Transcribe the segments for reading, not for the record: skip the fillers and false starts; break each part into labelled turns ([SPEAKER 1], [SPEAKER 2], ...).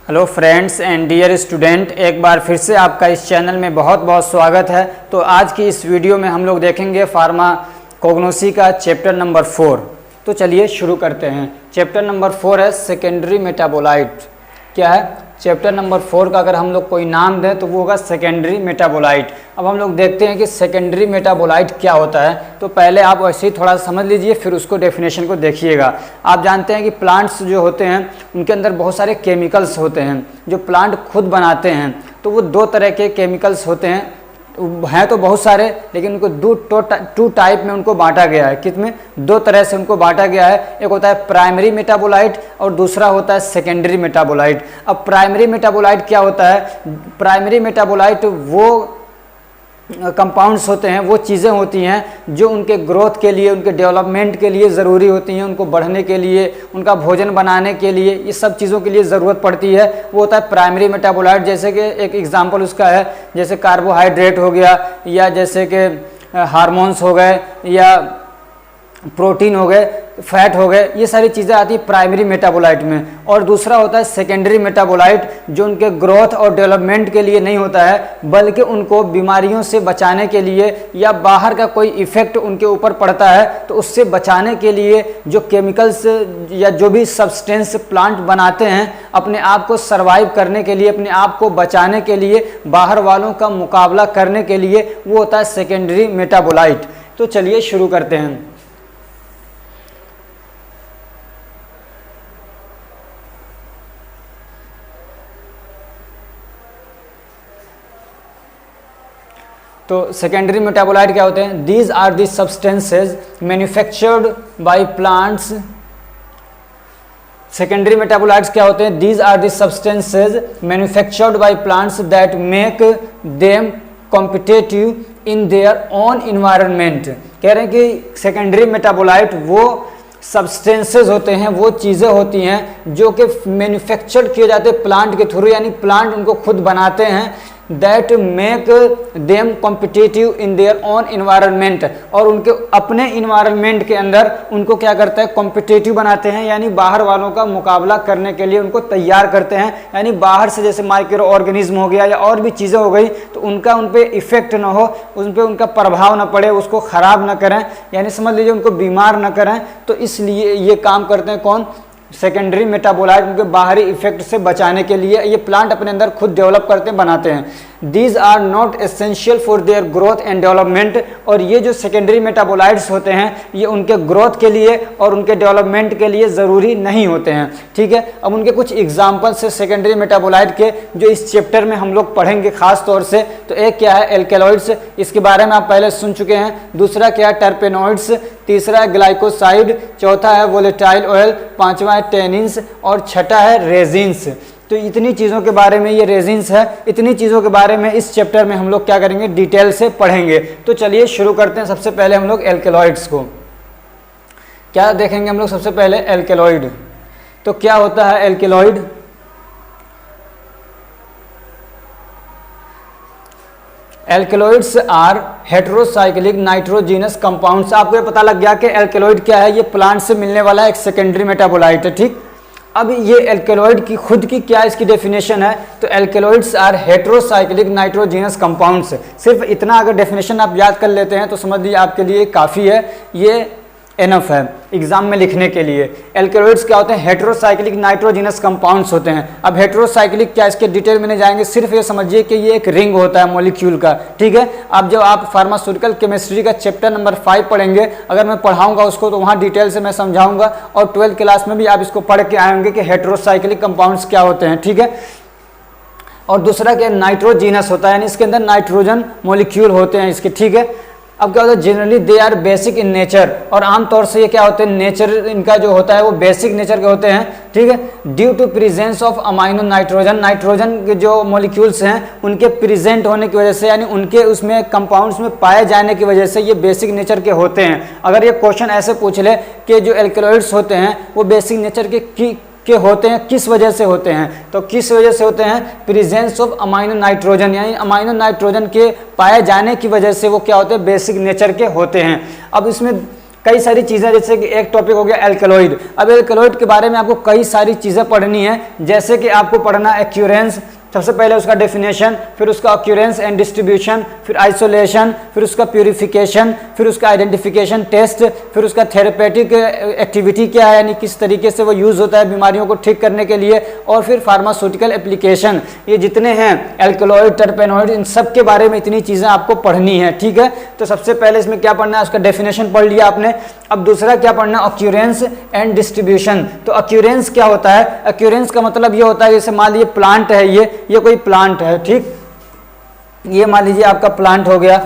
[SPEAKER 1] Hello friends and dear student, एक बार फिर से आपका इस चैनल में बहुत बहुत स्वागत है। तो आज की इस वीडियो में हम लोग देखेंगे फार्माकोग्नोसी का चैप्टर नंबर 4। तो चलिए शुरू करते हैं। चैप्टर नंबर 4 है सेकेंडरी मेटाबोलाइट। क्या है? चैप्टर नंबर 4 का अगर हम लोग कोई नाम दें तो वो होगा सेकेंडरी मेटाबोलाइट। अब हम लोग देखते हैं कि सेकेंडरी मेटाबोलाइट क्या होता है। तो पहले आप वैसे ही थोड़ा समझ लीजिए, फिर उसको डेफिनेशन को देखिएगा। आप जानते हैं कि प्लांट्स जो होते हैं उनके अंदर बहुत सारे केमिकल्स होते हैं जो प्लांट खुद बनाते हैं। तो वो दो तरह के केमिकल्स होते हैं तो बहुत सारे, लेकिन उनको टू टाइप में उनको बांटा गया है। किसमें? दो तरह से उनको बांटा गया है। एक होता है प्राइमरी मेटाबोलाइट और दूसरा होता है सेकेंडरी मेटाबोलाइट। अब प्राइमरी मेटाबोलाइट क्या होता है? प्राइमरी मेटाबोलाइट वो कंपाउंड्स होते हैं, वो चीज़ें होती हैं जो उनके ग्रोथ के लिए, उनके डेवलपमेंट के लिए ज़रूरी होती हैं, उनको बढ़ने के लिए, उनका भोजन बनाने के लिए, ये सब चीज़ों के लिए ज़रूरत पड़ती है। वो होता है प्राइमरी मेटाबोलाइट। जैसे कि एक एग्जांपल उसका है, जैसे कार्बोहाइड्रेट हो गया, या जैसे कि हार्मोन्स हो गए, या प्रोटीन हो गए, फैट हो गए, ये सारी चीज़ें आती है प्राइमरी मेटाबोलाइट में। और दूसरा होता है सेकेंडरी मेटाबोलाइट, जो उनके ग्रोथ और डेवलपमेंट के लिए नहीं होता है, बल्कि उनको बीमारियों से बचाने के लिए या बाहर का कोई इफेक्ट उनके ऊपर पड़ता है तो उससे बचाने के लिए जो केमिकल्स या जो भी सब्सटेंस प्लांट बनाते हैं अपने आप को सर्वाइव करने के लिए, अपने आप को बचाने के लिए, बाहर वालों का मुकाबला करने के लिए, वो होता है सेकेंडरी मेटाबोलाइट। तो चलिए शुरू करते हैं। तो सेकेंडरी मेटाबोलाइट क्या होते हैं? These are the substances manufactured by plants. Secondary metabolites क्या होते हैं? These are the substances manufactured by plants that make them competitive in their own environment. कह रहे हैं कि सेकेंडरी मेटाबोलाइट वो सब्सटेंसेस होते हैं, वो चीज़ें होती हैं जो कि मैन्युफैक्चर किए जाते हैं प्लांट के थ्रू, यानी प्लांट उनको खुद बनाते हैं। That make them competitive in their own environment, और उनके अपने इन्वायरमेंट के अंदर उनको क्या करता है? कॉम्पिटिटिव बनाते हैं, यानी बाहर वालों का मुकाबला करने के लिए उनको तैयार करते हैं। यानी बाहर से जैसे माइक्रो ऑर्गेनिज्म हो गया या और भी चीज़ें हो गई, तो उनका उन पर इफेक्ट ना हो, उन पर उनका प्रभाव ना पड़े, उसको ख़राब ना करें, यानी समझ लीजिए उनको बीमार ना करें। तो इसलिए ये काम करते हैं कौन? सेकेंडरी मेटाबोलाइट, उनके बाहरी इफेक्ट से बचाने के लिए ये प्लांट अपने अंदर खुद डेवलप करते हैं, बनाते हैं। These are not essential for their growth and development, और ये जो सेकेंडरी मेटाबोलाइट्स होते हैं ये उनके ग्रोथ के लिए और उनके डेवलपमेंट के लिए ज़रूरी नहीं होते हैं। ठीक है, अब उनके कुछ एग्जाम्पल्स है सेकेंडरी मेटाबोलाइट के जो इस चैप्टर में हम लोग पढ़ेंगे खास तौर से। तो एक क्या है? एल्केलॉइड्स, इसके बारे में आप पहले सुन चुके हैं। दूसरा क्या है? टर्पेनॉइड्स। तीसरा है ग्लाइकोसाइड। चौथा है वोलेटाइल ऑयल। पांचवा है टेनिन्स, और छठा है रेजिन्स। तो इतनी चीज़ों के बारे में, ये रेजिन्स है, इतनी चीज़ों के बारे में इस चैप्टर में हम लोग क्या करेंगे? डिटेल से पढ़ेंगे। तो चलिए शुरू करते हैं। सबसे पहले हम लोग एल्केलॉइड्स को क्या देखेंगे? हम लोग सबसे पहले एल्केलॉइड। तो क्या होता है alkaloid? Alkaloids are heterocyclic nitrogenous compounds. आपको ये पता लग गया कि एल्केलॉइड क्या है? ये प्लांट से मिलने वाला एक सेकेंडरी मेटाबोलाइट है। ठीक, अब ये एल्केलॉइड की खुद की क्या इसकी डेफिनेशन है? तो alkaloids are heterocyclic nitrogenous compounds. सिर्फ इतना अगर डेफिनेशन आप याद कर लेते हैं तो समझ लीजिए आपके लिए काफ़ी है, ये एनफ है एग्जाम में लिखने के लिए। एल्केलॉइड्स क्या होते हैं? हेटेरोसाइक्लिक नाइट्रोजीनस कंपाउंड्स होते हैं। अब हेटेरोसाइक्लिक क्या, इसके डिटेल में नहीं जाएंगे, सिर्फ ये समझिए कि ये एक रिंग होता है मॉलिक्यूल का। ठीक है, अब जब आप फार्मास्यूटिकल केमिस्ट्री का चैप्टर नंबर 5 पढ़ेंगे, अगर मैं पढ़ाऊंगा उसको तो वहाँ डिटेल से मैं समझाऊंगा, और 12th क्लास में भी आप इसको पढ़ के आएंगे कि हेटेरोसाइक्लिक कंपाउंड्स क्या होते हैं। ठीक है, और दूसरा क्या? नाइट्रोजीनस होता है, यानी इसके अंदर नाइट्रोजन मॉलिक्यूल होते हैं इसके। ठीक है, अब क्या होता है? Generally they are basic in nature, और आमतौर से ये क्या होते हैं? नेचर इनका जो होता है वो बेसिक नेचर के होते हैं। ठीक है, due to presence of amino nitrogen, nitrogen के जो मॉलिक्यूल्स हैं उनके प्रेजेंट होने की वजह से, यानी उनके उसमें कंपाउंड्स में पाए जाने की वजह से ये बेसिक नेचर के होते हैं। अगर ये क्वेश्चन ऐसे पूछ ले कि जो एल्केलॉइड्स होते हैं वो बेसिक नेचर के होते हैं, किस वजह से होते हैं? तो किस वजह से होते हैं? प्रेजेंस ऑफ अमाइनो नाइट्रोजन, यानी अमाइनो नाइट्रोजन के पाए जाने की वजह से वो क्या होते हैं? बेसिक नेचर के होते हैं। अब इसमें कई सारी चीज़ें, जैसे कि एक टॉपिक हो गया एल्कलॉइड। अब एल्कलॉइड के बारे में आपको कई सारी चीज़ें पढ़नी है, जैसे कि आपको पढ़ना एक्यूरेंस, सबसे पहले उसका डेफिनेशन, फिर उसका ऑक्यूरेंस एंड डिस्ट्रीब्यूशन, फिर आइसोलेशन, फिर उसका प्यूरिफिकेशन, फिर उसका आइडेंटिफिकेशन टेस्ट, फिर उसका थेरेपेटिक एक्टिविटी क्या है, यानी किस तरीके से वो यूज़ होता है बीमारियों को ठीक करने के लिए, और फिर फार्मास्यूटिकल एप्लीकेशन। ये जितने हैं एल्कलॉइड, टर्पेनॉइड, इन सब के बारे में इतनी चीज़ें आपको पढ़नी है, ठीक है। तो सबसे पहले इसमें क्या पढ़ना है, उसका डेफिनेशन पढ़ लिया आपने। अब दूसरा क्या पढ़ना है, ऑक्यूरेंस एंड डिस्ट्रीब्यूशन। तो ऑक्यूरेंस क्या होता है, ऑक्यूरेंस का मतलब ये होता है, जैसे मान लीजिए प्लांट है, ये कोई प्लांट है, ठीक, ये मान लीजिए आपका प्लांट हो गया,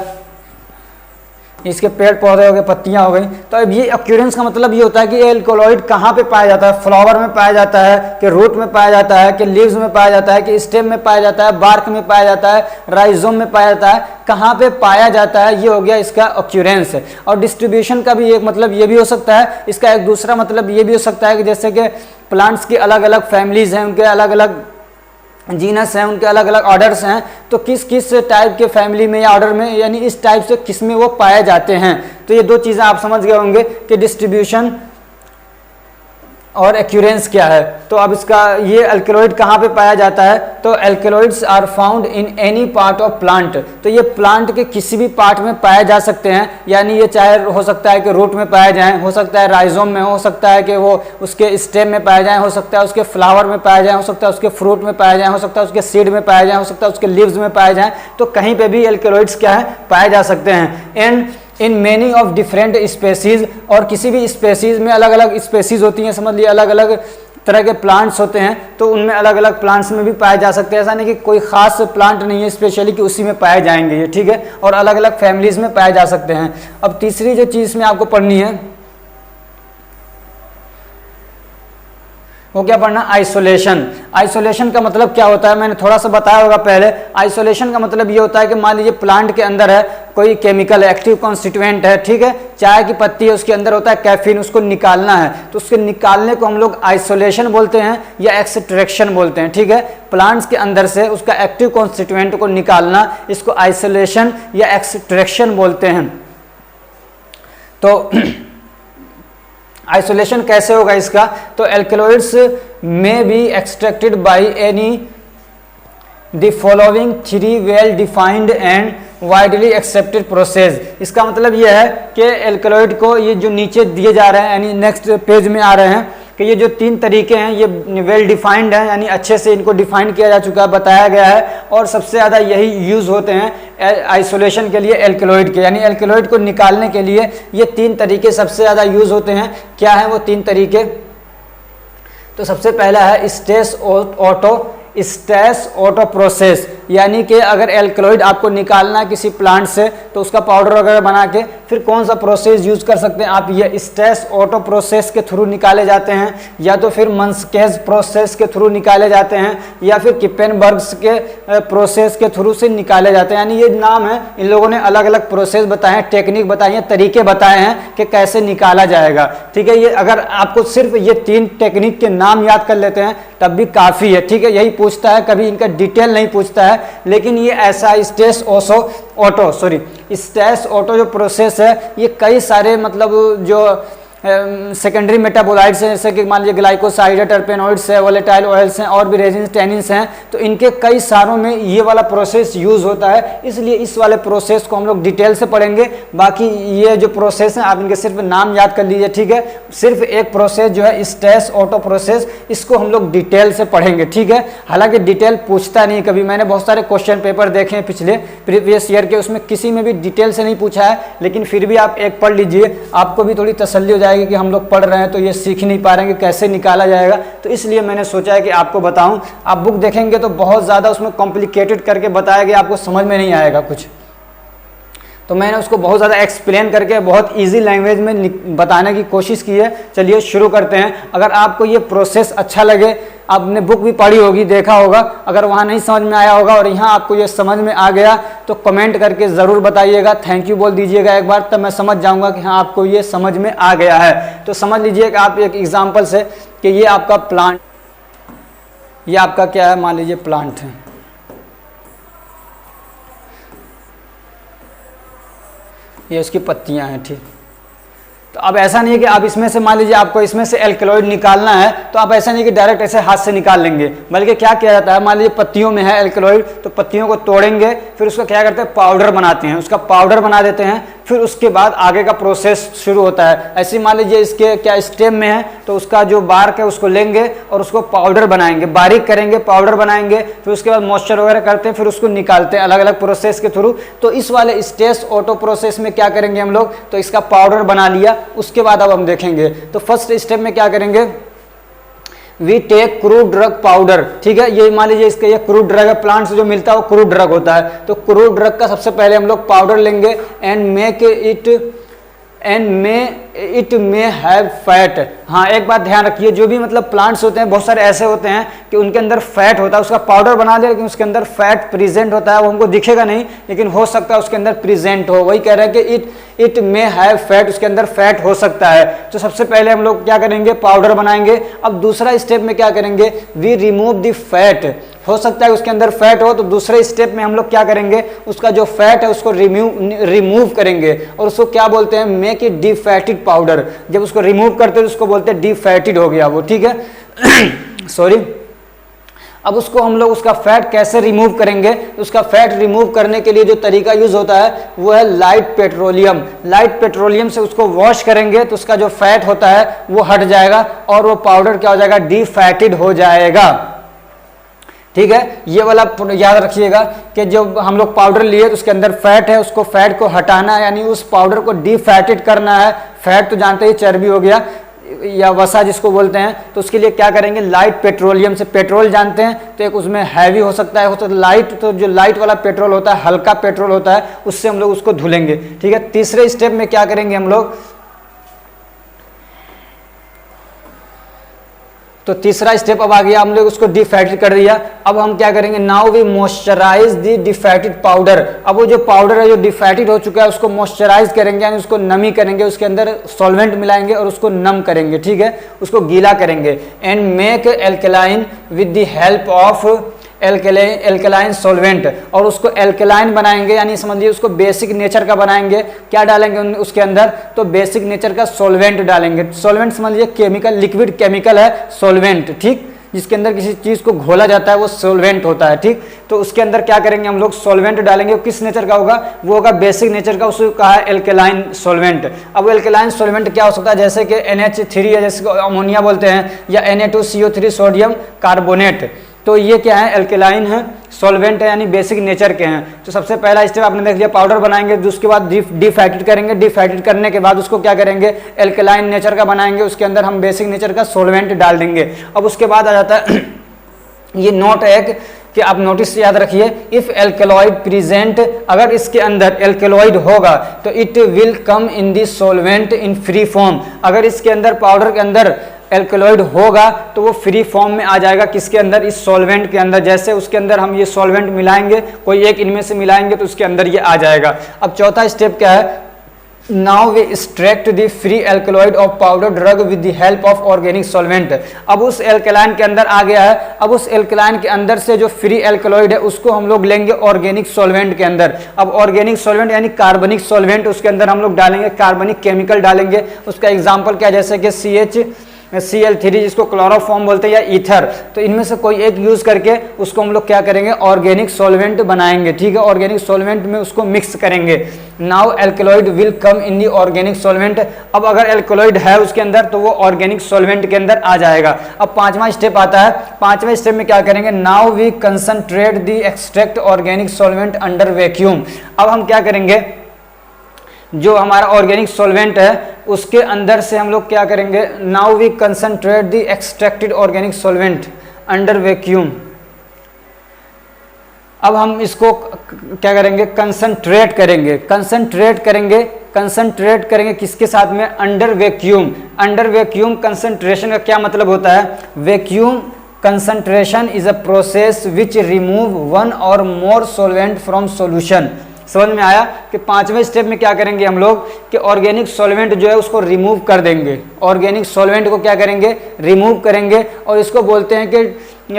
[SPEAKER 1] इसके पेड़ पौधे हो गए, पत्तियां हो गई। तो अब ये ऑक्यूरेंस का मतलब ये होता है कि एल्कलॉइड कहाँ पे पाया जाता है, फ्लावर में पाया जाता है कि रूट में पाया जाता है कि लीव्स में पाया जाता है कि स्टेम में पाया जाता है, बार्क में पाया जाता है, राइजोम में पाया जाता है, कहाँ पे पाया जाता है, ये हो गया इसका ऑक्यूरेंस। और डिस्ट्रीब्यूशन का भी एक मतलब ये भी हो सकता है, इसका एक दूसरा मतलब ये भी हो सकता है कि जैसे कि प्लांट्स की अलग अलग फैमिलीज हैं, उनके अलग अलग जीनस हैं, उनके अलग अलग ऑर्डर्स हैं, तो किस किस टाइप के फैमिली में या ऑर्डर में, यानी इस टाइप से किस में वो पाए जाते हैं। तो ये दो चीज़ें आप समझ गए होंगे कि डिस्ट्रीब्यूशन और एक्यूरेंस क्या है। तो अब इसका ये एल्कलॉइड कहाँ पे पाया जाता है, तो alkaloids are found in any part of plant. तो ये प्लांट के किसी भी पार्ट में पाए जा सकते हैं, यानी ये चाहे हो सकता है कि रूट में पाए जाएं, हो सकता है राइजोम में, हो सकता है कि वो उसके स्टेम में पाए जाएं, हो सकता है उसके फ्लावर में पाए जाएं, हो सकता है उसके फ्रूट में पाए जाएं, हो सकता है उसके सीड में पाए जाएं, हो सकता है उसके लीव्स में पाए जाएं। तो कहीं पर भी एल्कलॉइड्स क्या है, पाए जा सकते हैं। And in many of different species, और किसी भी स्पेसीज में अलग अलग स्पेसीज होती हैं, समझ लिए अलग अलग तरह के प्लांट्स होते हैं, तो उनमें अलग अलग प्लांट्स में भी पाए जा सकते हैं। ऐसा नहीं कि कोई खास प्लांट नहीं है स्पेशली कि उसी में पाए जाएंगे ये, ठीक है, और अलग अलग फैमिलीज में पाए जा सकते हैं। अब तीसरी जो चीज़ में आपको पढ़नी है वो क्या पढ़ना, आइसोलेशन। आइसोलेशन का मतलब क्या होता है, मैंने थोड़ा सा बताया होगा पहले। आइसोलेशन का मतलब ये होता है कि मान लीजिए प्लांट के अंदर है कोई केमिकल एक्टिव कॉन्स्टिट्यूएंट है, ठीक है, चाय की पत्ती है, उसके अंदर होता है कैफीन, उसको निकालना है, तो उसके निकालने को हम लोग आइसोलेशन बोलते हैं या एक्सट्रैक्शन बोलते हैं, ठीक है। प्लांट्स के अंदर से उसका एक्टिव कॉन्स्टिट्यूएंट को निकालना, इसको आइसोलेशन या एक्सट्रैक्शन बोलते हैं। तो आइसोलेशन कैसे होगा इसका, तो एल्कलॉइड्स में be extracted by any the following three well defined and widely accepted process. इसका मतलब यह है कि एल्कलॉइड को, ये जो नीचे दिए जा रहे हैं यानी नेक्स्ट पेज में आ रहे हैं, कि ये जो तीन तरीके हैं ये वेल डिफाइंड हैं, यानी अच्छे से इनको डिफाइन किया जा चुका है, बताया गया है, और सबसे ज़्यादा यही यूज़ होते हैं आइसोलेशन के लिए एल्कलॉइड के, यानी एल्कलॉइड को निकालने के लिए ये तीन तरीके सबसे ज़्यादा यूज़ होते हैं। क्या है वो तीन तरीके, तो सबसे पहला है स्टेस ऑटो प्रोसेस, यानी कि अगर एल्कलॉइड आपको निकालना है किसी प्लांट से तो उसका पाउडर वगैरह बना के फिर कौन सा प्रोसेस यूज कर सकते हैं आप, ये स्टेस ऑटो प्रोसेस के थ्रू निकाले जाते हैं, या तो फिर मंस्केज प्रोसेस के थ्रू निकाले जाते हैं, या फिर किपेनबर्ग्स के प्रोसेस के थ्रू से निकाले जाते हैं। यानी ये नाम है, इन लोगों ने अलग अलग प्रोसेस बताए हैं, टेक्निक बताई है, तरीके बताए हैं कि कैसे निकाला जाएगा, ठीक है। ये अगर आपको सिर्फ ये तीन टेक्निक के नाम याद कर लेते हैं तब भी काफ़ी है, ठीक है। यही पूछता है, कभी इनका डिटेल नहीं पूछता है, लेकिन ये ऐसा स्टेस ऑटो जो प्रोसेस है ये कई सारे मतलब जो सेकेंडरी मेटाबोलाइट्स हैं, जैसे कि मान लीजिए ग्लाइकोसाइड है, टर्पेनॉइड्स है, वोलेटाइल ऑयल्स हैं, और भी रेजिन्स टेनिन्स हैं, तो इनके कई सारों में ये वाला प्रोसेस यूज़ होता है, इसलिए इस वाले प्रोसेस को हम लोग डिटेल से पढ़ेंगे। बाकी ये जो प्रोसेस हैं आप इनके सिर्फ नाम याद कर लीजिए, ठीक है। सिर्फ एक प्रोसेस जो है स्टेस ऑटो प्रोसेस, इसको हम लोग डिटेल से पढ़ेंगे, ठीक है। हालांकि डिटेल पूछता नहीं कभी, मैंने बहुत सारे क्वेश्चन पेपर देखे हैं पिछले प्रीवियस ईयर के, उसमें किसी में भी डिटेल से नहीं पूछा है, लेकिन फिर भी आप एक पढ़ लीजिए, आपको भी थोड़ी तसल्ली हो जाएगी कि हम लोग पढ़ रहे हैं तो ये सीख नहीं पा रहे हैं कि कैसे निकाला जाएगा। तो इसलिए मैंने सोचा है कि आपको बताऊं। आप बुक देखेंगे तो बहुत ज़्यादा उसमें कॉम्प्लिकेटेड करके बताया गया, आपको समझ में नहीं आएगा कुछ, तो मैंने उसको बहुत ज़्यादा एक्सप्लेन करके बहुत इजी लैंग्वेज में बताने की कोशिश की है। चलिए शुरू करते हैं। अगर आपको ये प्रोसेस अच्छा लगे, आपने बुक भी पढ़ी होगी, देखा होगा, अगर वहाँ नहीं समझ में आया होगा और यहाँ आपको ये समझ में आ गया तो कमेंट करके ज़रूर बताइएगा, थैंक यू बोल दीजिएगा एक बार, तब मैं समझ जाऊँगा कि हाँ आपको ये समझ में आ गया है। तो समझ लीजिए कि आप एक एग्जाम्पल से कि ये आपका प्लांट, ये आपका क्या है, मान लीजिए प्लांट है, ये उसकी पत्तियां हैं, ठीक। तो अब ऐसा नहीं है कि आप इसमें से मान लीजिए आपको इसमें से एल्केलॉइड निकालना है तो आप ऐसा नहीं कि डायरेक्ट ऐसे हाथ से निकाल लेंगे, बल्कि क्या किया जाता है, मान लीजिए पत्तियों में है एल्केलॉइड तो पत्तियों को तोड़ेंगे, फिर उसका क्या करते हैं पाउडर बनाते हैं, उसका पाउडर बना देते हैं, फिर उसके बाद आगे का प्रोसेस शुरू होता है। ऐसे मान लीजिए इसके क्या स्टेम में है तो उसका जो बार्क है उसको लेंगे और उसको पाउडर बनाएंगे, बारीक करेंगे, पाउडर बनाएंगे, फिर उसके बाद मॉइस्चर वगैरह करते हैं, फिर उसको निकालते हैं अलग अलग प्रोसेस के थ्रू। तो इस वाले स्टेज ऑटो प्रोसेस में क्या करेंगे हम लोग, तो इसका पाउडर बना लिया, उसके बाद अब हम देखेंगे। तो फर्स्ट स्टेप में क्या करेंगे, we take crude drug powder, ठीक है, ये मान लीजिए इसका ये क्रूड ड्रग है, प्लांट से जो मिलता है वो क्रूड ड्रग होता है। तो क्रूड ड्रग का सबसे पहले हम लोग पाउडर लेंगे and make it may have fat. हाँ, एक बात ध्यान रखिए, जो भी मतलब प्लांट्स होते हैं बहुत सारे ऐसे होते हैं कि उनके अंदर फैट होता है, उसका पाउडर बना लिया लेकिन उसके अंदर फैट प्रेजेंट होता है, वो हमको दिखेगा नहीं लेकिन हो सकता है उसके अंदर प्रेजेंट हो। वही कह रहे हैं कि इट मे हैव फैट, उसके अंदर फैट हो सकता है। तो सबसे पहले हम लोग क्या करेंगे, पाउडर बनाएंगे। अब दूसरा स्टेप में क्या करेंगे, वी रिमूव द फैट, हो सकता है उसके अंदर फैट हो, तो दूसरे स्टेप में हम लोग क्या करेंगे, उसका जो फैट है उसको रिमूव करेंगे और उसको क्या बोलते हैं, मेक इट डिफैटेड पाउडर। जब उसको रिमूव करते हैं तो उसको बोलते हैं डिफैटेड हो गया वो, ठीक है सॉरी। अब उसको हम लोग उसका फैट कैसे रिमूव करेंगे, उसका फैट रिमूव करने के लिए जो तरीका यूज होता है वो है लाइट पेट्रोलियम। लाइट पेट्रोलियम से उसको वॉश करेंगे तो उसका जो फैट होता है वो हट जाएगा और वो पाउडर क्या हो जाएगा, डिफैटेड हो जाएगा, ठीक है। ये वाला याद रखिएगा कि जब हम लोग पाउडर लिए तो उसके अंदर फैट है, उसको फैट को हटाना है, यानी उस पाउडर को डिफैटेड करना है। फैट तो जानते ही चर्बी हो गया या वसा जिसको बोलते हैं, तो उसके लिए क्या करेंगे, लाइट पेट्रोलियम से, पेट्रोल जानते हैं तो एक उसमें हैवी हो सकता है, तो लाइट, तो जो लाइट वाला पेट्रोल होता है, हल्का पेट्रोल होता है, उससे हम लोग उसको धुलेंगे, ठीक है। तीसरे स्टेप में क्या करेंगे हम लोग, तो तीसरा स्टेप अब आ गया, हम लोग उसको डिफैटेड कर दिया। अब हम क्या करेंगे, now we moisturise the defatted powder. अब वो जो पाउडर है जो डिफैटेड हो चुका है उसको मॉइस्चराइज करेंगे, यानी उसको नमी करेंगे, उसके अंदर सॉल्वेंट मिलाएंगे और उसको नम करेंगे, ठीक है, उसको गीला करेंगे। And make alkaline with the help of alkaline solvent, और उसको एल्कलाइन बनाएंगे, यानी समझिए उसको बेसिक नेचर का बनाएंगे। क्या डालेंगे उसके अंदर, तो बेसिक नेचर का सॉल्वेंट डालेंगे। सॉल्वेंट समझिए केमिकल, लिक्विड केमिकल है सॉल्वेंट, ठीक, जिसके अंदर किसी चीज को घोला जाता है वो सॉल्वेंट होता है, ठीक। तो उसके अंदर क्या करेंगे हम लोग, सॉल्वेंट डालेंगे। किस नेचर का होगा, वो होगा बेसिक नेचर का, उसको कहा है एल्कलाइन सॉल्वेंट। अब एल्कलाइन सॉल्वेंट क्या हो सकता है, जैसे कि NH3 है, जैसे अमोनिया बोलते हैं, या Na2CO3 सोडियम कार्बोनेट। तो ये क्या है, एल्कलाइन है, सॉल्वेंट है, यानी बेसिक नेचर के हैं। तो सबसे पहला स्टेप आपने देख लिया, पाउडर बनाएंगे, उसके बाद डिफैटेड करेंगे, डिफैटेड करने के बाद उसको क्या करेंगे, एल्कलाइन नेचर का बनाएंगे, उसके अंदर हम बेसिक नेचर का सॉल्वेंट डाल देंगे। अब उसके बाद आ जाता है ये नोट है कि आप नोटिस याद रखिए, इफ एल्केलॉइड प्रेजेंट, अगर इसके अंदर एल्केलॉइड होगा तो it will come in the solvent in free form. अगर इसके अंदर पाउडर के अंदर एल्केलॉइड होगा तो वो फ्री फॉर्म में आ जाएगा, किसके अंदर, इस सॉल्वेंट के अंदर। जैसे उसके अंदर हम ये सॉल्वेंट मिलाएंगे, कोई एक इनमें से मिलाएंगे तो उसके अंदर ये आ जाएगा। अब चौथा स्टेप क्या है, now we extract the free alkaloid of powder drug with the help of organic solvent. अब उस एल्केलाइन के अंदर आ गया है, अब उस एल्केलाइन के अंदर से जो फ्री एल्केलॉइड है उसको हम लोग लेंगे ऑर्गेनिक सॉल्वेंट के अंदर। अब ऑर्गेनिक सॉल्वेंट यानी कार्बनिक सॉल्वेंट उसके अंदर हम लोग डालेंगे, कार्बनिक केमिकल डालेंगे। उसका एग्जाम्पल क्या है, जैसे कि CL3 जिसको क्लोरोफॉर्म बोलते हैं, या ईथर। तो इनमें से कोई एक यूज करके उसको हम लोग क्या करेंगे, ऑर्गेनिक सॉल्वेंट बनाएंगे, ठीक है। ऑर्गेनिक सॉल्वेंट में उसको मिक्स करेंगे। Now alkaloid will come in the organic solvent. अब अगर एल्केलॉइड है उसके अंदर तो वो ऑर्गेनिक सॉल्वेंट के अंदर आ जाएगा। अब पांचवा स्टेप आता है, पांचवें स्टेप में क्या करेंगे, now we concentrate the extract organic solvent under vacuum. अब हम क्या करेंगे, जो हमारा ऑर्गेनिक सॉल्वेंट है उसके अंदर से हम लोग क्या करेंगे, now we concentrate the extracted organic solvent under vacuum. अब हम इसको क्या करेंगे, कंसंट्रेट करेंगे, कंसंट्रेट करेंगे किसके साथ में, under vacuum. Under vacuum concentration का क्या मतलब होता है, vacuum concentration is a process which remove one और मोर सॉल्वेंट फ्रॉम सॉल्यूशन। समझ में आया कि पांचवें स्टेप में क्या करेंगे हम लोग कि ऑर्गेनिक सॉल्वेंट जो है उसको रिमूव कर देंगे। ऑर्गेनिक सॉल्वेंट को क्या करेंगे, रिमूव करेंगे, और इसको बोलते हैं कि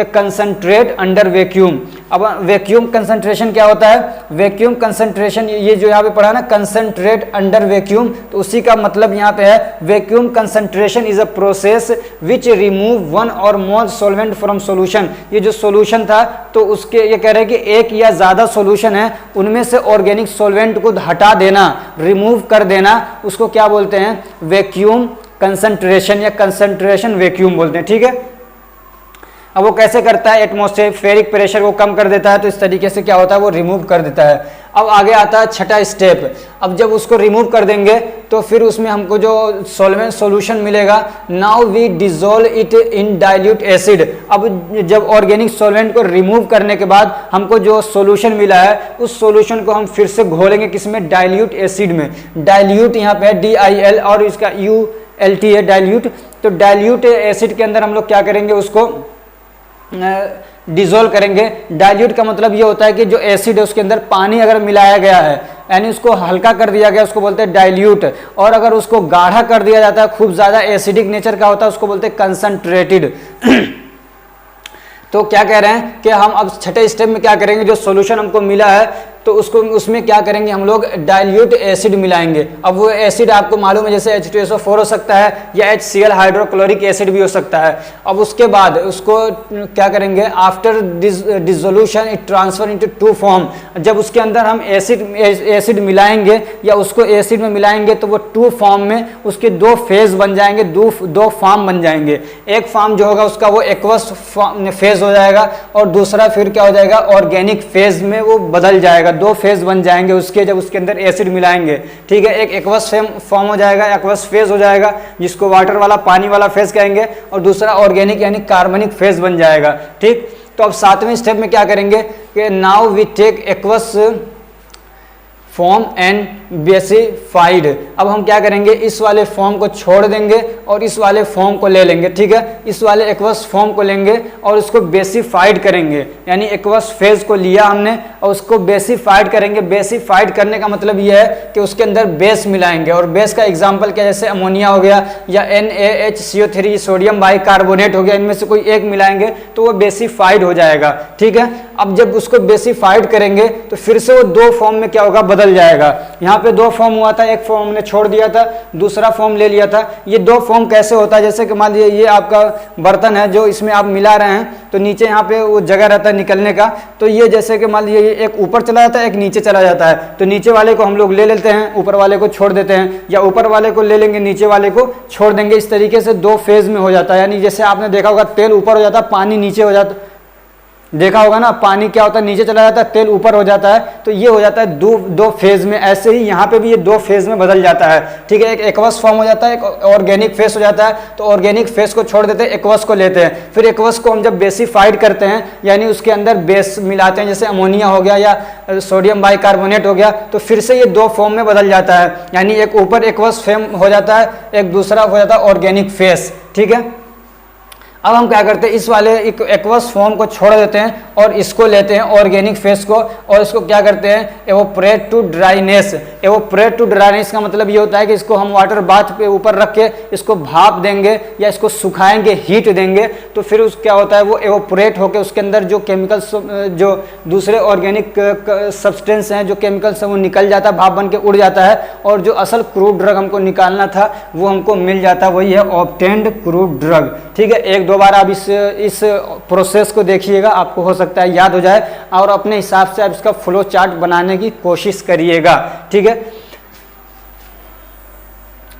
[SPEAKER 1] कंसंट्रेट अंडर वैक्यूम। अब वैक्यूम कंसंट्रेशन क्या होता है? वैक्यूम कंसंट्रेशन, ये जो यहाँ पे पढ़ा ना, कंसंट्रेट अंडर वैक्यूम, तो उसी का मतलब यहाँ पे है vacuum concentration is a process which remove one और मोर सॉल्वेंट फ्रॉम सॉल्यूशन। ये जो सॉल्यूशन था तो उसके ये कह रहे हैं कि एक या ज़्यादा सॉल्यूशन है, उनमें से ऑर्गेनिक सॉल्वेंट को हटा देना, रिमूव कर देना, उसको क्या बोलते हैं? वैक्यूम कंसंट्रेशन या कंसंट्रेशन वैक्यूम बोलते हैं। ठीक है, अब वो कैसे करता है? एटमॉस्फेरिक प्रेशर को कम कर देता है, तो इस तरीके से क्या होता है? वो रिमूव कर देता है। अब आगे आता है छठा स्टेप। अब जब उसको रिमूव कर देंगे तो फिर उसमें हमको जो सॉल्वेंट सॉल्यूशन मिलेगा, now we dissolve it in dilute acid. अब जब ऑर्गेनिक सॉल्वेंट को रिमूव करने के बाद हमको जो सॉल्यूशन मिला है, उस सॉल्यूशन को हम फिर से घोलेंगे किसमें? डाइल्यूट एसिड में। डाइल्यूट यहाँ पे है DIL और इसका ULT है, डाइल्यूट। तो डाइल्यूट एसिड के अंदर हम लोग क्या करेंगे? उसको डिजोल्व करेंगे। डाइल्यूट का मतलब ये होता है कि जो एसिड है उसके अंदर पानी अगर मिलाया गया है, यानी उसको हल्का कर दिया गया, उसको बोलते हैं डाइल्यूट। और अगर उसको गाढ़ा कर दिया जाता है, खूब ज़्यादा एसिडिक नेचर का होता है, उसको बोलते हैं कंसंट्रेटेड। तो क्या कह रहे हैं कि हम अब छठे स्टेप में क्या करेंगे? जो सॉल्यूशन हमको मिला है तो उसको उसमें क्या करेंगे? हम लोग डाइल्यूट एसिड मिलाएंगे। अब वो एसिड आपको मालूम है, जैसे H2SO4 हो सकता है या HCl हाइड्रोक्लोरिक एसिड भी हो सकता है। अब उसके बाद उसको क्या करेंगे? After dissolution it transfer into two form. जब उसके अंदर हम एसिड मिलाएंगे या उसको एसिड में मिलाएंगे तो वो टू फॉर्म में उसके दो फेज बन जाएंगे, दो फॉर्म बन जाएंगे। एक फॉर्म जो होगा उसका वो एक्वस फेज हो जाएगा और दूसरा फिर क्या हो जाएगा? ऑर्गेनिक फेज में वो बदल जाएगा। दो फेज बन जाएंगे उसके, जब उसके अंदर एसिड मिलाएंगे। ठीक है, एक एक्वस फॉर्म हो जाएगा, एक्वस फेज हो जाएगा, जिसको वाटर वाला पानी वाला फेज कहेंगे, और दूसरा ऑर्गेनिक यानी कार्बनिक फेज बन जाएगा। ठीक, तो अब सातवें स्टेप में क्या करेंगे कि now we take aqueous form and basified. अब हम क्या करेंगे? इस वाले फॉर्म को छोड़ देंगे और इस वाले फॉर्म को ले लेंगे। ठीक है, इस वाले एक्वस फॉर्म को लेंगे और उसको बेसिफाइड करेंगे, यानी एक्वस फेज को लिया हमने और उसको बेसिफाइड करेंगे। बेसिफाइड करने का मतलब यह है कि उसके अंदर बेस मिलाएंगे, और बेस का एग्जाम्पल क्या? जैसे अमोनिया हो गया या NaHCO3 सोडियम बाइकार्बोनेट हो गया, इनमें से कोई एक मिलाएंगे तो वो बेसिफाइड हो जाएगा। ठीक है, अब जब उसको बेसिफाइड करेंगे तो फिर से वो दो फॉर्म में क्या होगा? बदल जाएगा। यहाँ पे दो फॉर्म हुआ था, एक फॉर्म हमने छोड़ दिया था, दूसरा फॉर्म ले लिया था। ये दो फॉर्म कैसे होता है? जैसे कि मान लीजिए ये आपका बर्तन है जो इसमें आप मिला रहे हैं, तो नीचे यहाँ पे वो जगह रहता है निकलने का। तो ये जैसे कि मान लीजिए एक ऊपर चला जाता है, एक नीचे चला जाता है, तो नीचे वाले को हम लोग ले लेते हैं, ऊपर वाले को छोड़ देते हैं, या ऊपर वाले को ले लेंगे, नीचे वाले को छोड़ देंगे। इस तरीके से दो फेज में हो जाता है। यानी जैसे आपने देखा होगा तेल ऊपर हो जाता है, पानी नीचे हो जाता, देखा होगा ना, पानी क्या होता है? नीचे चला जाता है, तेल ऊपर हो जाता है। तो ये हो जाता है दो फेज में। ऐसे ही यहाँ पे भी ये दो फेज में बदल जाता है। ठीक है, एक एक्वस फॉर्म हो जाता है, एक ऑर्गेनिक फेज हो जाता है। तो ऑर्गेनिक फेज को छोड़ देते हैं, एक्वस को लेते हैं। फिर एक्वस को हम जब बेसिफाइड करते हैं, यानी उसके अंदर बेस मिलाते हैं, जैसे अमोनिया हो गया या सोडियम बाइकार्बोनेट हो गया, तो फिर से ये दो फॉर्म में बदल जाता है। यानी एक ऊपर एक्वस फॉर्म हो जाता है, एक दूसरा हो जाता है ऑर्गेनिक फेज। ठीक है, अब हम क्या करते हैं? इस वाले एक्वस फॉर्म को छोड़ देते हैं और इसको लेते हैं ऑर्गेनिक फेस को, और इसको क्या करते हैं? Evaporate to dryness. Evaporate to dryness का मतलब ये होता है कि इसको हम वाटर बाथ पे ऊपर रख के इसको भाप देंगे या इसको सुखाएंगे, हीट देंगे, तो फिर उस क्या होता है? वो एवोपरेट होकर उसके अंदर जो केमिकल्स, जो दूसरे ऑर्गेनिक सब्सटेंस हैं, जो केमिकल्स हैं, वो निकल जाता है, भाप बन के उड़ जाता है, और जो असल क्रूड ड्रग हमको निकालना था वो हमको मिल जाता है। वही है ऑब्टेन्ड क्रूड ड्रग। ठीक है, एक दो बार आप इस प्रोसेस को देखिएगा, आपको हो सकता है याद हो जाए, और अपने हिसाब से आप इसका फ्लो चार्ट बनाने की कोशिश करिएगा। ठीक है,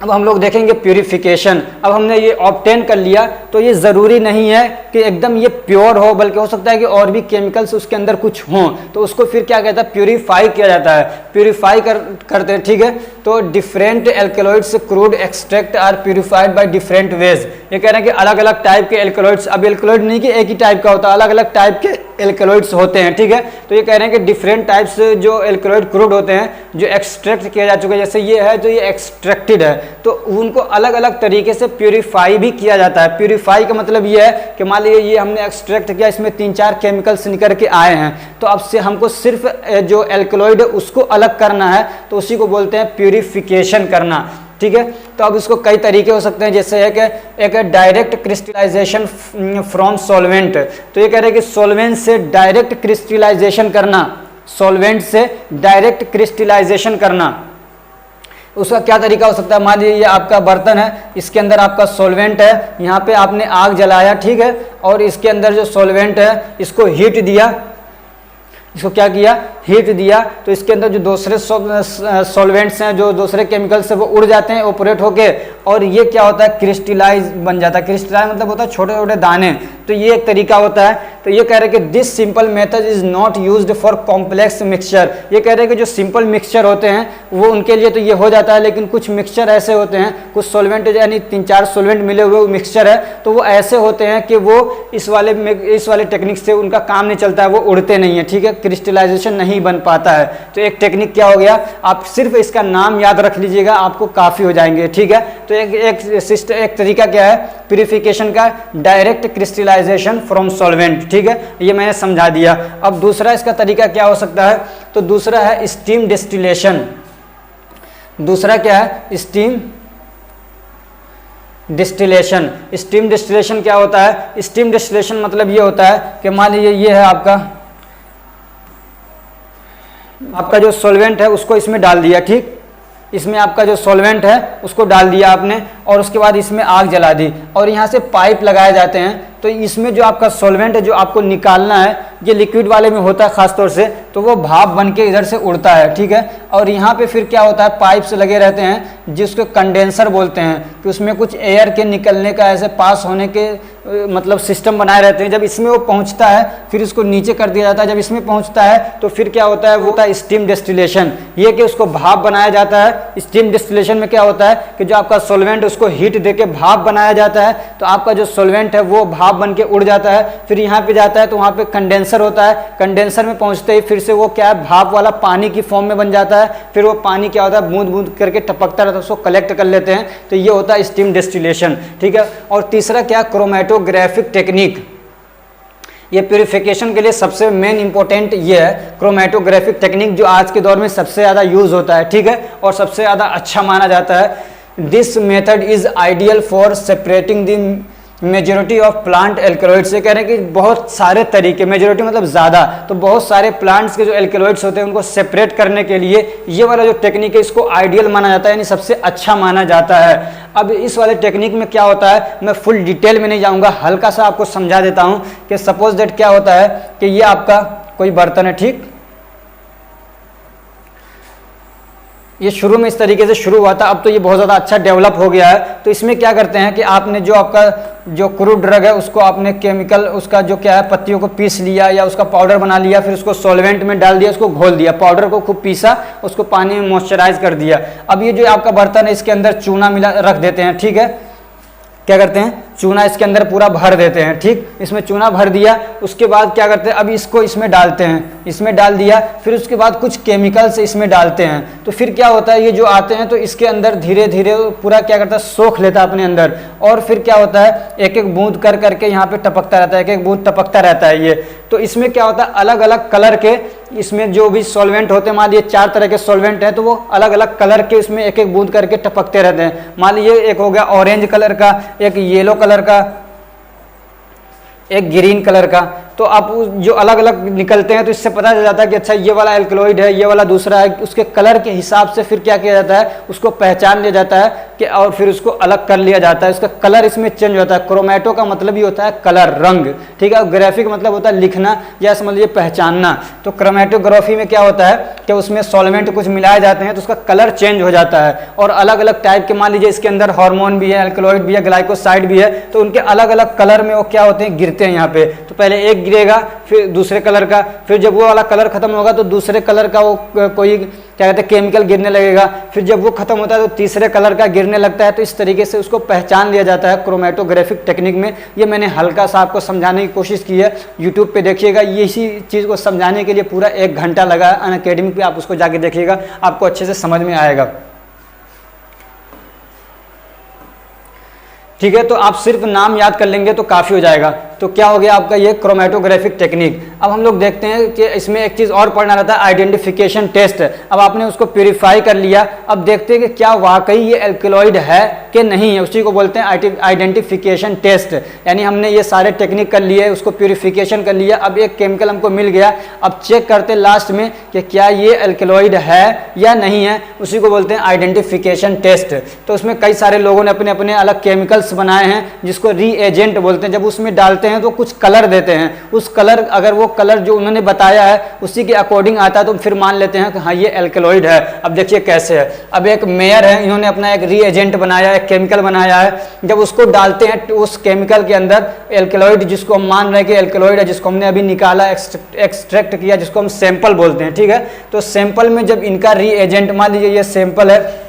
[SPEAKER 1] अब हम लोग देखेंगे प्यूरिफिकेशन। अब हमने ये ऑब्टेन कर लिया, तो ये ज़रूरी नहीं है कि एकदम ये प्योर हो, बल्कि हो सकता है कि और भी केमिकल्स उसके अंदर कुछ हों, तो उसको फिर क्या कहता है? प्यूरिफाई किया जाता है, प्यूरिफाई करते हैं। ठीक है, तो different alkaloids crude extract are purified by different ways. ये कह रहे हैं कि अलग अलग टाइप के एल्कलॉइड्स, अब एल्कलॉइड नहीं कि एक ही टाइप का होता है, अलग अलग टाइप के एल्कलॉइड्स होते हैं। ठीक है, तो ये कह रहे हैं कि डिफरेंट टाइप्स जो एल्कलॉइड क्रूड होते हैं जो एक्सट्रैक्ट किया जा चुका है, जैसे ये है, जो ये एक्सट्रैक्टेड है, तो उनको अलग अलग तरीके से प्यूरिफाई भी किया जाता है। प्यूरिफाई का मतलब ये है कि मान लीजिए ये हमने एक्सट्रैक्ट किया, इसमें 3-4 केमिकल्स निकल के आए हैं, तो अब से हमको सिर्फ जो एल्कलॉइड है उसको अलग करना है, तो उसी को बोलते हैं प्यूरिफिकेशन करना। ठीक है। तो अब इसको कई तरीके हो सकते हैं, जैसे एक डायरेक्ट क्रिस्टलाइजेशन फ्रॉम सॉल्वेंट। तो ये कह रहे हैं कि सॉल्वेंट से डायरेक्ट क्रिस्टलाइजेशन करना, सॉल्वेंट से डायरेक्ट क्रिस्टलाइजेशन करना, उसका क्या तरीका हो सकता है। मान लीजिए ये आपका बर्तन है, इसके अंदर आपका सॉल्वेंट है, यहाँ पे आपने आग जलाया, ठीक है, और इसके अंदर जो सॉल्वेंट है इसको हीट दिया, इसको क्या किया, हीट दिया, तो इसके अंदर जो दूसरे सॉल्वेंट्स हैं, जो दूसरे केमिकल्स हैं, वो उड़ जाते हैं ऑपरेट होके, और ये क्या होता है, क्रिस्टलाइज बन जाता है। क्रिस्टलाइज मतलब होता है छोटे छोटे दाने। तो ये एक तरीका होता है। तो ये कह रहे हैं कि this simple method is not used for complex mixture. ये कह रहे हैं कि जो सिंपल मिक्सचर होते हैं वो उनके लिए तो ये हो जाता है, लेकिन कुछ मिक्सचर ऐसे होते हैं, कुछ सॉल्वेंट यानी 3-4 सॉल्वेंट मिले हुए मिक्सचर है, तो वो ऐसे होते हैं कि वो इस वाले टेक्निक से उनका काम नहीं चलता है, वो उड़ते नहीं है, ठीक है, क्रिस्टलाइजेशन नहीं बन पाता है। तो एक टेक्निक क्या हो गया, आप सिर्फ इसका नाम याद रख लीजिएगा, आपको काफ़ी हो जाएंगे, ठीक है। तो एक तरीका क्या है प्यूरिफिकेशन का, डायरेक्ट क्रिस्टलाइजेशन फ्रॉम सॉल्वेंट, ठीक है, ये मैंने समझा दिया। अब दूसरा इसका तरीका क्या हो सकता है, तो दूसरा है स्टीम डिस्टिलेशन। दूसरा क्या है, स्टीम डिस्टिलेशन। स्टीम डिस्टिलेशन क्या होता है, स्टीम डिस्टिलेशन मतलब ये होता है कि मान लीजिए ये है आपका जो सॉल्वेंट है उसको इसमें डाल दिया, ठीक, इसमें आपका जो सॉल्वेंट है उसको डाल दिया आपने, और उसके बाद इसमें आग जला दी, और यहाँ से पाइप लगाए जाते हैं। तो इसमें जो आपका सॉल्वेंट है जो आपको निकालना है, ये लिक्विड वाले में होता है खास तौर से, तो वो भाप बन के इधर से उड़ता है, ठीक है। और यहाँ पे फिर क्या होता है, पाइप से लगे रहते हैं जिसको कंडेंसर बोलते हैं, कि उसमें कुछ एयर के निकलने का, ऐसे पास होने के मतलब सिस्टम बनाए रहते हैं। जब इसमें वो पहुँचता है फिर इसको नीचे कर दिया जाता है, जब इसमें पहुँचता है तो फिर क्या होता है, वो होता है स्टीम डिस्टिलेशन। ये कि उसको भाप बनाया जाता है। स्टीम डिस्टिलेशन में क्या होता है कि जो आपका सॉल्वेंट उसको हीट दे के भाप बनाया जाता है, तो आपका जो सॉल्वेंट है वो भाप बन के उड़ जाता है, फिर यहाँ पे जाता है तो वहाँ पे कंडेंसर होता है, कंडेंसर में पहुँचते ही फिर से वो क्या है, भाप वाला पानी की फॉर्म में बन जाता है, फिर वो पानी क्या होता है, बूंद बूंद करके टपकता रहता है, उसको कलेक्ट कर लेते हैं, तो ये होता है स्टीम डिस्टिलेशन, ठीक है। और तीसरा क्या, क्रोमेटोग्राफिक टेक्निक। ये प्यूरिफिकेशन के लिए सबसे मेन इंपॉर्टेंट ये है क्रोमेटोग्राफिक टेक्निक, जो आज के दौर में सबसे ज़्यादा यूज होता है, ठीक है, और सबसे ज़्यादा अच्छा माना जाता है। This method is ideal for separating the majority of plant alkaloids. से कह रहे हैं कि बहुत सारे तरीके, मेजोरिटी मतलब ज़्यादा, तो बहुत सारे प्लांट्स के जो एल्कलॉइड्स होते हैं उनको सेपरेट करने के लिए ये वाला जो टेक्निक है इसको आइडियल माना जाता है, यानी सबसे अच्छा माना जाता है। अब इस वाले टेक्निक में क्या होता है, मैं फुल डिटेल में नहीं जाऊँगा, हल्का सा आपको समझा देता हूँ कि सपोज दैट क्या होता है कि ये आपका कोई बर्तन है, ठीक, ये शुरू में इस तरीके से शुरू हुआ था, अब तो ये बहुत ज़्यादा अच्छा डेवलप हो गया है। तो इसमें क्या करते हैं कि आपने जो आपका जो क्रूड ड्रग है उसको आपने केमिकल उसका जो क्या है पत्तियों को पीस लिया या उसका पाउडर बना लिया, फिर उसको सॉल्वेंट में डाल दिया, उसको घोल दिया, पाउडर को खूब पीसा, उसको पानी में मॉइस्चराइज कर दिया। अब ये जो आपका बर्तन है इसके अंदर चूना मिला रख देते हैं, ठीक है, क्या करते हैं, चूना इसके अंदर पूरा भर देते हैं, ठीक, इसमें चूना भर दिया, उसके बाद क्या करते हैं, अब इसको इसमें डालते हैं, इसमें डाल दिया, फिर उसके बाद कुछ केमिकल्स इसमें डालते हैं, तो फिर क्या होता है, ये जो आते हैं तो इसके अंदर धीरे धीरे पूरा क्या करता है, सोख लेता है अपने अंदर, और फिर क्या होता है, एक एक बूंद कर करके यहाँ पे टपकता रहता है, एक एक बूंद टपकता रहता है ये। तो इसमें क्या होता है, अलग अलग कलर के इसमें जो भी सॉल्वेंट होते हैं, मान लीजिए 4 तरह के सॉल्वेंट हैं, तो वो अलग अलग कलर के इसमें एक एक बूंद करके टपकते रहते हैं। मान लीजिए एक हो गया ऑरेंज कलर का, एक येलो कलर का, एक ग्रीन कलर का, तो आप जो अलग अलग निकलते हैं तो इससे पता चल जाता है कि अच्छा ये वाला एल्कलॉइड है, ये वाला दूसरा है। उसके कलर के हिसाब से फिर क्या किया जाता है, उसको पहचान लिया जाता है कि और फिर उसको अलग कर लिया जाता है, उसका कलर इसमें चेंज होता है। क्रोमेटो का मतलब ही होता है कलर, रंग, ठीक है, और ग्राफिक मतलब होता है लिखना या समझ लीजिए पहचानना। तो क्रोमेटोग्राफी में क्या होता है कि उसमें सॉल्वेंट कुछ मिलाए जाते हैं तो उसका कलर चेंज हो जाता है, और अलग अलग टाइप के, मान लीजिए इसके अंदर हार्मोन भी है, एल्कलॉइड भी है, ग्लाइकोसाइड भी है, तो उनके अलग अलग कलर में वो क्या होते हैं, गिरते हैं यहाँ पे। तो पहले एक गिरेगा, फिर दूसरे कलर का, फिर जब वो वाला कलर खत्म होगा तो दूसरे कलर का वो कोई क्या कहते हैं केमिकल गिरने लगेगा, फिर जब वो खत्म होता है तो तीसरे कलर का गिरने लगता है। तो इस तरीके से उसको पहचान लिया जाता है क्रोमेटोग्राफिक टेक्निक में। ये मैंने हल्का सा आपको समझाने की कोशिश की है, यूट्यूब पे देखिएगा, ये इसी चीज़ को समझाने के लिए पूरा 1 घंटा लगा है अनअकैडमी पे, आप उसको जाके देखिएगा, आपको अच्छे से समझ में आएगा, ठीक है। तो आप सिर्फ नाम याद कर लेंगे तो काफ़ी हो जाएगा। तो क्या हो गया आपका ये क्रोमेटोग्राफिक टेक्निक। अब हम लोग देखते हैं कि इसमें एक चीज़ और पढ़ना रहता है, आइडेंटिफिकेशन टेस्ट। अब आपने उसको प्यूरिफाई कर लिया, अब देखते हैं कि क्या वाकई ये एल्केलॉइड है कि नहीं है, उसी को बोलते हैं आइडेंटिफिकेशन टेस्ट। यानी हमने ये सारे टेक्निक कर लिए, उसको प्यूरिफिकेशन कर लिया, अब एक केमिकल हमको मिल गया, अब चेक करते लास्ट में कि क्या ये एल्केलॉइड है या नहीं है, उसी को बोलते हैं आइडेंटिफिकेशन टेस्ट। तो उसमें कई सारे लोगों ने अपने अपने अलग केमिकल्स बनाए हैं जिसको रीएजेंट बोलते हैं। जब उसमें डालते हैं तो कुछ कलर देते हैं, उस कलर अगर वो कलर जो उन्होंने बताया है उसी के अकॉर्डिंग आता है तो फिर मान लेते हैं कि हाँ ये एल्केलॉइड है। अब देखिए कैसे है, अब एक मेयर है, इन्होंने अपना एक रीएजेंट बनाया है, केमिकल बनाया है, जब उसको डालते हैं तो उस केमिकल के अंदर एल्केलॉइड जिसको हम मान रहे हैं कि एल्केलॉइड है, जिसको हमने अभी निकाला, एक्सट्रैक्ट किया, जिसको हम सैंपल बोलते हैं, ठीक है। तो सैंपल में जब इनका रीएजेंट, मान लीजिए ये सैंपल है,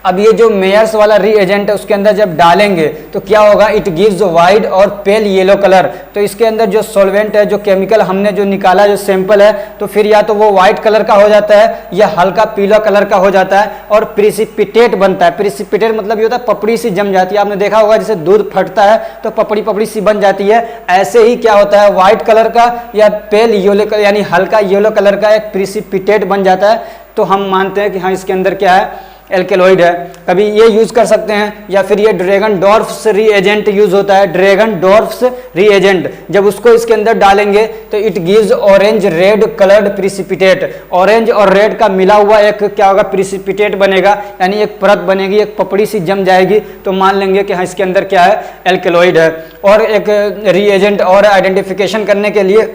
[SPEAKER 1] अब ये जो मेयर्स वाला रीएजेंट है उसके अंदर जब डालेंगे तो क्या होगा, इट गिव्स वाइट और पेल येलो कलर। तो इसके अंदर जो सॉल्वेंट है, जो केमिकल हमने जो निकाला, जो सैंपल है, तो फिर या तो वो व्हाइट कलर का हो जाता है या हल्का पीला कलर का हो जाता है और प्रिसिपिटेट बनता है। प्रिसिपिटेट मतलब ये होता है पपड़ी सी जम जाती है, आपने देखा होगा जैसे दूध फटता है तो पपड़ी पपड़ी सी बन जाती है, ऐसे ही क्या होता है व्हाइट कलर का या पेल येलो कलर यानी हल्का येलो कलर का एक प्रिसिपिटेट बन जाता है। तो हम मानते हैं कि हाँ इसके अंदर क्या है, एल्केलॉइड है। कभी ये यूज कर सकते हैं या फिर ये ड्रैगन डॉर्फ्स रीएजेंट यूज होता है, ड्रैगन डॉर्फ्स रीएजेंट, जब उसको इसके अंदर डालेंगे तो it gives orange red coloured precipitate. Orange और रेड का मिला हुआ एक क्या होगा, प्रिसिपिटेट बनेगा, यानी एक परत बनेगी, एक पपड़ी सी जम जाएगी, तो मान लेंगे कि हाँ इसके अंदर क्या है, एल्केलॉइड है। और एक रीएजेंट और आइडेंटिफिकेशन करने के लिए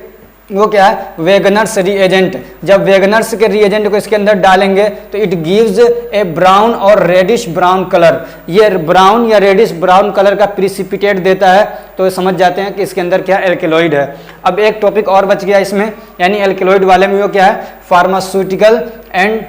[SPEAKER 1] वो क्या है, वेगनर्स रीएजेंट। जब वेगनर्स के रीएजेंट को इसके अंदर डालेंगे तो इट गिव्स ए ब्राउन और रेडिश ब्राउन कलर, ये ब्राउन या रेडिश ब्राउन कलर का प्रिसिपिटेट देता है, तो समझ जाते हैं कि इसके अंदर क्या एल्केलॉइड है। अब एक टॉपिक और बच गया इसमें, यानी एल्केलॉइड वाले में वो क्या है, फार्मास्यूटिकल एंड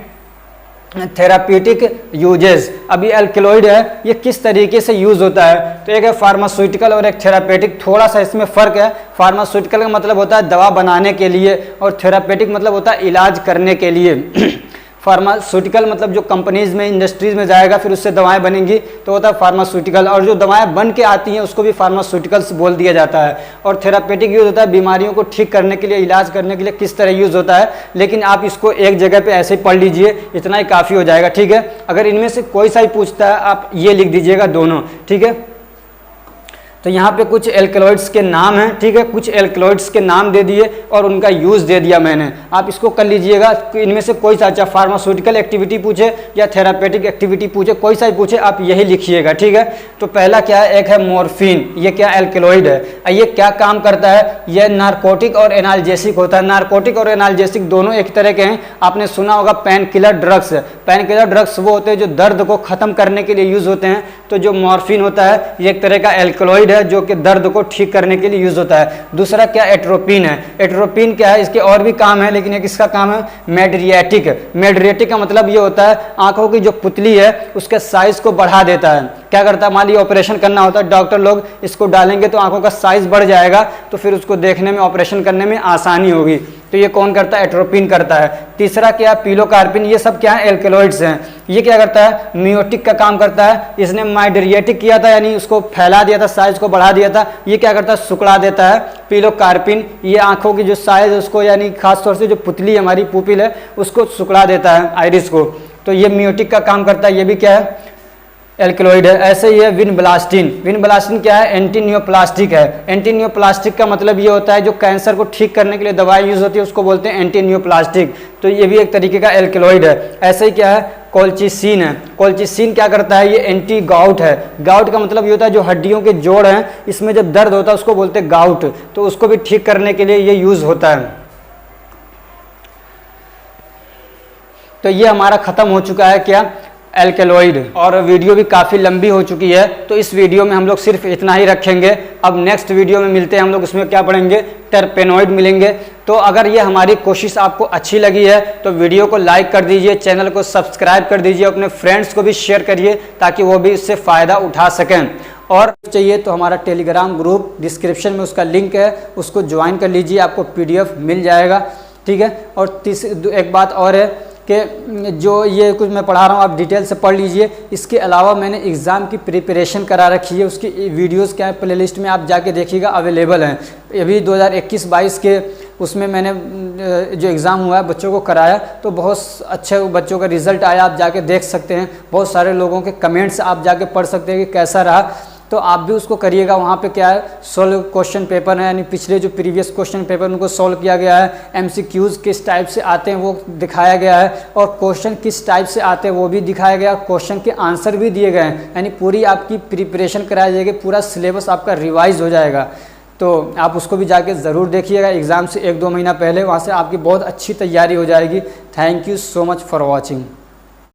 [SPEAKER 1] थेराप्यूटिक यूजेस। अब ये एल्केलॉइड है, ये किस तरीके से यूज होता है, तो एक है फार्मास्यूटिकल और एक थेरापेटिक। थोड़ा सा इसमें फर्क है, फार्मास्यूटिकल का मतलब होता है दवा बनाने के लिए और थेरापेटिक मतलब होता है इलाज करने के लिए। फार्मास्यूटिकल मतलब जो कंपनीज में, इंडस्ट्रीज में जाएगा फिर उससे दवाएं बनेंगी तो होता है फार्मास्यूटिकल, और जो दवाएं बन के आती हैं उसको भी फार्मास्यूटिकल्स बोल दिया जाता है। और थेरापेटिक यूज होता है बीमारियों को ठीक करने के लिए, इलाज करने के लिए किस तरह यूज होता है, लेकिन आप इसको एक जगह पे ऐसे ही पढ़ लीजिए, इतना ही काफ़ी हो जाएगा, ठीक है। अगर इनमें से कोई सा ही पूछता है आप ये लिख दीजिएगा दोनों, ठीक है। तो यहाँ पे कुछ एल्केलॉइड्स के नाम हैं, ठीक है, कुछ एल्केलॉइड्स के नाम दे दिए और उनका यूज़ दे दिया मैंने, आप इसको कर लीजिएगा। इनमें से कोई सा, चाहे फार्मास्यूटिकल एक्टिविटी पूछे या थेरापेटिक एक्टिविटी पूछे, कोई सा ही पूछे आप यही लिखिएगा, ठीक है। तो पहला क्या है, एक है मॉर्फिन, ये क्या एल्केलॉइड है, ये क्या काम करता है, ये नारकोटिक और एनाल्जेसिक होता है। नारकोटिक और एनाल्जेसिक दोनों एक तरह के हैं, आपने सुना होगा pain killer drugs. Pain killer drugs वो होते हैं जो दर्द को ख़त्म करने के लिए यूज़ होते हैं, तो जो मॉर्फिन होता है ये एक तरह का एल्केलॉइड है जो कि दर्द को ठीक करने के लिए यूज होता है। दूसरा क्या, एट्रोपिन है। एट्रोपिन क्या है, इसके और भी काम है लेकिन एक इसका काम है मेड्रिएटिक। मेड्रिएटिक का मतलब ये होता है आंखों की जो पुतली है उसके साइज को बढ़ा देता है। क्या करता है, मान लीजिए ऑपरेशन करना होता है, डॉक्टर लोग इसको डालेंगे तो आंखों का साइज बढ़ जाएगा, तो फिर उसको देखने में, ऑपरेशन करने में आसानी होगी, तो ये कौन करता है, एट्रोपिन करता है। तीसरा क्या, पिलोकार्पिन, ये सब क्या है, एल्केलॉइड्स हैं। ये क्या करता है, मियोटिक का काम करता है, इसने माइड्रिएटिक किया था यानी उसको फैला दिया था, साइज को बढ़ा दिया था, ये क्या करता है, सिकुड़ा देता है। पिलोकार्पिन ये आंखों की जो साइज है उसको, यानी खासतौर से जो पुतली हमारी पुपिल है उसको सिकुड़ा देता है, आइरिस को, तो ये मियोटिक का काम करता है, ये भी क्या है, एल्केलॉइड है। ऐसे ही है विनब्लास्टिन। विनब्लास्टिन क्या है, एंटी नियोप्लास्टिक है। एंटी नियोप्लास्टिक का मतलब ये होता है जो कैंसर को ठीक करने के लिए दवाई यूज होती है उसको बोलते हैं एंटी नियोप्लास्टिक, तो ये भी एक तरीके का एल्केलॉइड है। ऐसे ही क्या है, कोल्चिसिन है। कोल्चिसिन क्या करता है, ये एंटी गाउट है। गाउट का मतलब ये होता है जो हड्डियों के जोड़ हैं इसमें जब दर्द होता है उसको बोलते हैं गाउट, तो उसको भी ठीक करने के लिए ये यूज होता है। तो ये हमारा खत्म हो चुका है क्या, एल्केलॉइड, और वीडियो भी काफ़ी लंबी हो चुकी है तो इस वीडियो में हम लोग सिर्फ इतना ही रखेंगे। अब नेक्स्ट वीडियो में मिलते हैं हम लोग, इसमें क्या पढ़ेंगे, टर्पेनॉइड मिलेंगे। तो अगर ये हमारी कोशिश आपको अच्छी लगी है तो वीडियो को लाइक कर दीजिए, चैनल को सब्सक्राइब कर दीजिए, अपने फ्रेंड्स को भी शेयर करिए ताकि वो भी इससे फ़ायदा उठा सकें। और चाहिए तो हमारा टेलीग्राम ग्रुप डिस्क्रिप्शन में उसका लिंक है, उसको ज्वाइन कर लीजिए, आपको PDF मिल जाएगा, ठीक है। और एक बात और है कि जो ये कुछ मैं पढ़ा रहा हूँ आप डिटेल से पढ़ लीजिए। इसके अलावा मैंने एग्ज़ाम की प्रिपरेशन करा रखी है, उसकी वीडियोस क्या प्लेलिस्ट में आप जाके देखिएगा अवेलेबल हैं। अभी 2021-22 के उसमें मैंने जो एग्ज़ाम हुआ है बच्चों को कराया, तो बहुत अच्छे बच्चों का रिज़ल्ट आया, आप जाके देख सकते हैं। बहुत सारे लोगों के कमेंट्स आप जाके पढ़ सकते हैं कि कैसा रहा, तो आप भी उसको करिएगा। वहाँ पे क्या है, सोल्व क्वेश्चन पेपर है, यानी पिछले जो प्रीवियस क्वेश्चन पेपर उनको सोल्व किया गया है। एमसीक्यूज़ किस टाइप से आते हैं वो दिखाया गया है, और क्वेश्चन किस टाइप से आते हैं वो भी दिखाया गया, क्वेश्चन के आंसर भी दिए गए हैं। यानी पूरी आपकी प्रिपरेशन कराई जाएगी, पूरा सिलेबस आपका रिवाइज हो जाएगा। तो आप उसको भी जाके ज़रूर देखिएगा एग्ज़ाम से 1-2 महीना पहले, वहाँ से आपकी बहुत अच्छी तैयारी हो जाएगी। Thank you so much for watching.